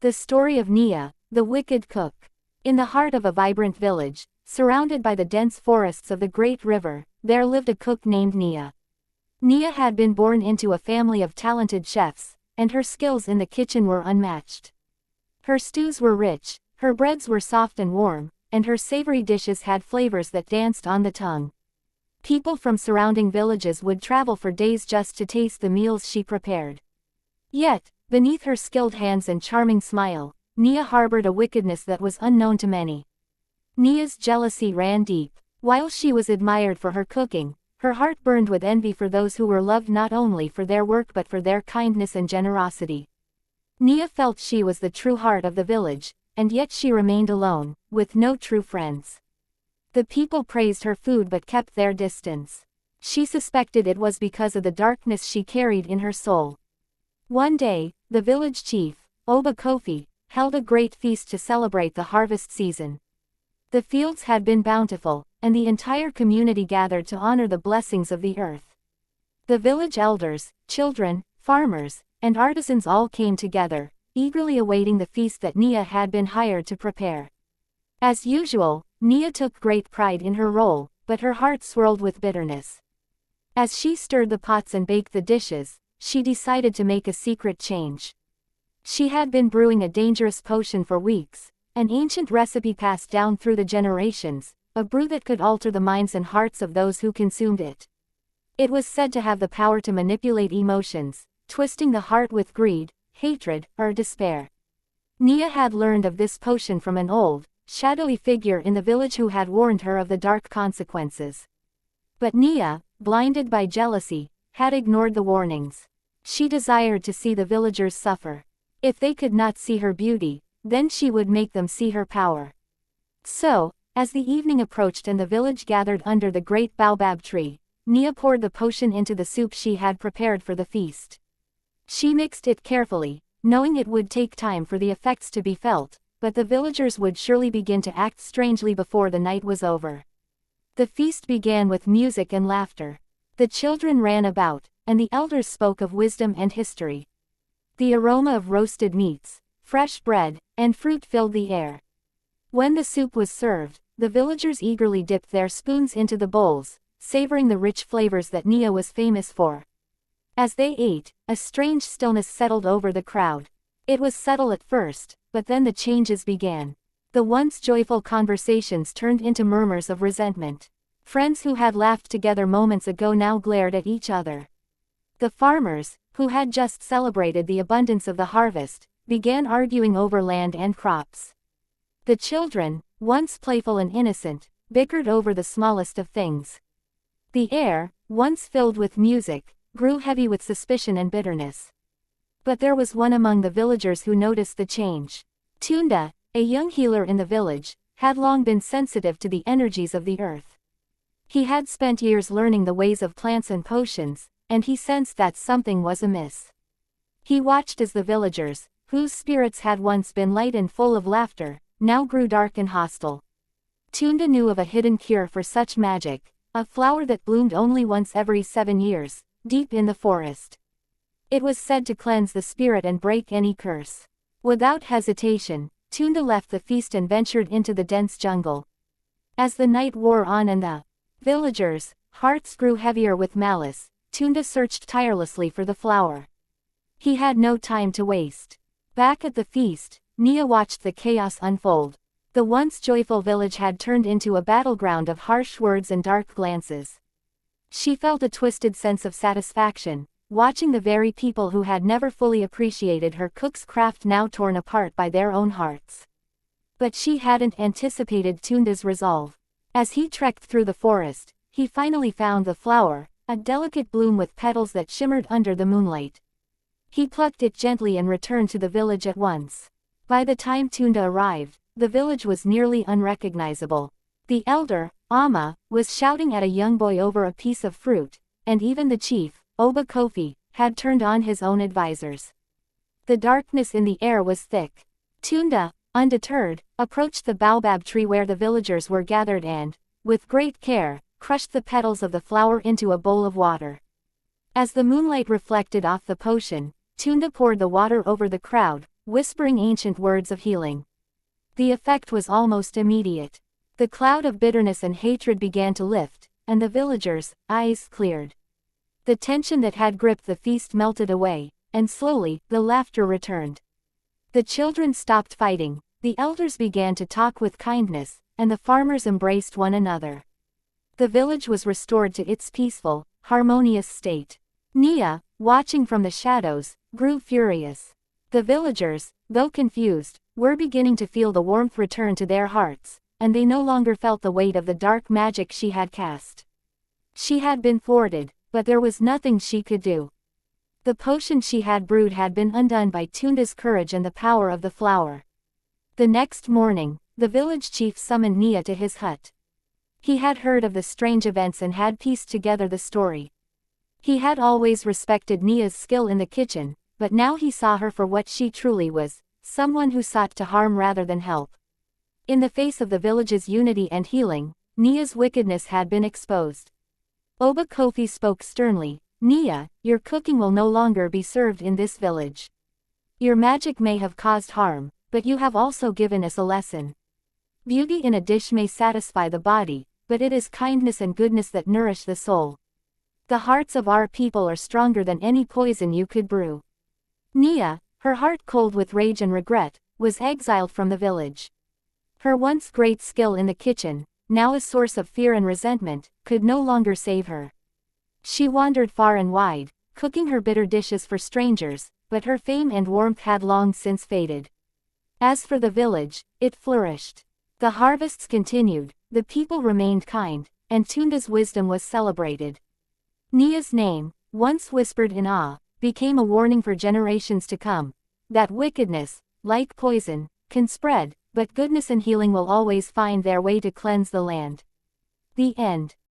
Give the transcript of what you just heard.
The story of Nia, the wicked cook. In the heart of a vibrant village, surrounded by the dense forests of the great river, there lived a cook named Nia. Nia had been born into a family of talented chefs, and her skills in the kitchen were unmatched. Her stews were rich, her breads were soft and warm, and her savory dishes had flavors that danced on the tongue. People from surrounding villages would travel for days just to taste the meals she prepared. Yet, beneath her skilled hands and charming smile, Nia harbored a wickedness that was unknown to many. Nia's jealousy ran deep. While she was admired for her cooking, her heart burned with envy for those who were loved not only for their work but for their kindness and generosity. Nia felt she was the true heart of the village, and yet she remained alone, with no true friends. The people praised her food but kept their distance. She suspected it was because of the darkness she carried in her soul. One day, the village chief, Oba Kofi, held a great feast to celebrate the harvest season. The fields had been bountiful, and the entire community gathered to honor the blessings of the earth. The village elders, children, farmers, and artisans all came together, eagerly awaiting the feast that Nia had been hired to prepare. As usual, Nia took great pride in her role, but her heart swirled with bitterness. As she stirred the pots and baked the dishes, she decided to make a secret change. She had been brewing a dangerous potion for weeks, an ancient recipe passed down through the generations, a brew that could alter the minds and hearts of those who consumed it. It was said to have the power to manipulate emotions, twisting the heart with greed, hatred, or despair. Nia had learned of this potion from an old, shadowy figure in the village who had warned her of the dark consequences. But Nia, blinded by jealousy, had ignored the warnings. She desired to see the villagers suffer. If they could not see her beauty, then she would make them see her power. So, as the evening approached and the village gathered under the great baobab tree, Nia poured the potion into the soup she had prepared for the feast. She mixed it carefully, knowing it would take time for the effects to be felt, but the villagers would surely begin to act strangely before the night was over. The feast began with music and laughter. The children ran about, and the elders spoke of wisdom and history. The aroma of roasted meats, fresh bread, and fruit filled the air. When the soup was served, the villagers eagerly dipped their spoons into the bowls, savoring the rich flavors that Nia was famous for. As they ate, a strange stillness settled over the crowd. It was subtle at first, but then the changes began. The once joyful conversations turned into murmurs of resentment. Friends who had laughed together moments ago now glared at each other. The farmers, who had just celebrated the abundance of the harvest, began arguing over land and crops. The children, once playful and innocent, bickered over the smallest of things. The air, once filled with music, grew heavy with suspicion and bitterness. But there was one among the villagers who noticed the change. Tunda, a young healer in the village, had long been sensitive to the energies of the earth. He had spent years learning the ways of plants and potions, and he sensed that something was amiss. He watched as the villagers, whose spirits had once been light and full of laughter, now grew dark and hostile. Tunda knew of a hidden cure for such magic, a flower that bloomed only once every 7 years, deep in the forest. It was said to cleanse the spirit and break any curse. Without hesitation, Tunda left the feast and ventured into the dense jungle. As the night wore on and the villagers' hearts grew heavier with malice, Tunda searched tirelessly for the flower. He had no time to waste. Back at the feast, Nia watched the chaos unfold. The once joyful village had turned into a battleground of harsh words and dark glances. She felt a twisted sense of satisfaction, watching the very people who had never fully appreciated her cook's craft now torn apart by their own hearts. But she hadn't anticipated Tunda's resolve. As he trekked through the forest, he finally found the flower, a delicate bloom with petals that shimmered under the moonlight. He plucked it gently and returned to the village at once. By the time Tunda arrived, the village was nearly unrecognizable. The elder, Amma, was shouting at a young boy over a piece of fruit, and even the chief, Oba Kofi, had turned on his own advisors. The darkness in the air was thick. Tunda, undeterred, approached the baobab tree where the villagers were gathered and, with great care, crushed the petals of the flower into a bowl of water. As the moonlight reflected off the potion, Tunda poured the water over the crowd, whispering ancient words of healing. The effect was almost immediate. The cloud of bitterness and hatred began to lift, and the villagers' eyes cleared. The tension that had gripped the feast melted away, and slowly, the laughter returned. The children stopped fighting, the elders began to talk with kindness, and the farmers embraced one another. The village was restored to its peaceful, harmonious state. Nia, watching from the shadows, grew furious. The villagers, though confused, were beginning to feel the warmth return to their hearts, and they no longer felt the weight of the dark magic she had cast. She had been thwarted, but there was nothing she could do. The potion she had brewed had been undone by Tunda's courage and the power of the flower. The next morning, the village chief summoned Nia to his hut. He had heard of the strange events and had pieced together the story. He had always respected Nia's skill in the kitchen, but now he saw her for what she truly was, someone who sought to harm rather than help. In the face of the village's unity and healing, Nia's wickedness had been exposed. Oba Kofi spoke sternly, "Nia, your cooking will no longer be served in this village. Your magic may have caused harm, but you have also given us a lesson. Beauty in a dish may satisfy the body, but it is kindness and goodness that nourish the soul. The hearts of our people are stronger than any poison you could brew." Nia, her heart cold with rage and regret, was exiled from the village. Her once great skill in the kitchen, now a source of fear and resentment, could no longer save her. She wandered far and wide, cooking her bitter dishes for strangers, but her fame and warmth had long since faded. As for the village, it flourished. The harvests continued, the people remained kind, and Tunda's wisdom was celebrated. Nia's name, once whispered in awe, became a warning for generations to come, that wickedness, like poison, can spread, but goodness and healing will always find their way to cleanse the land. The end.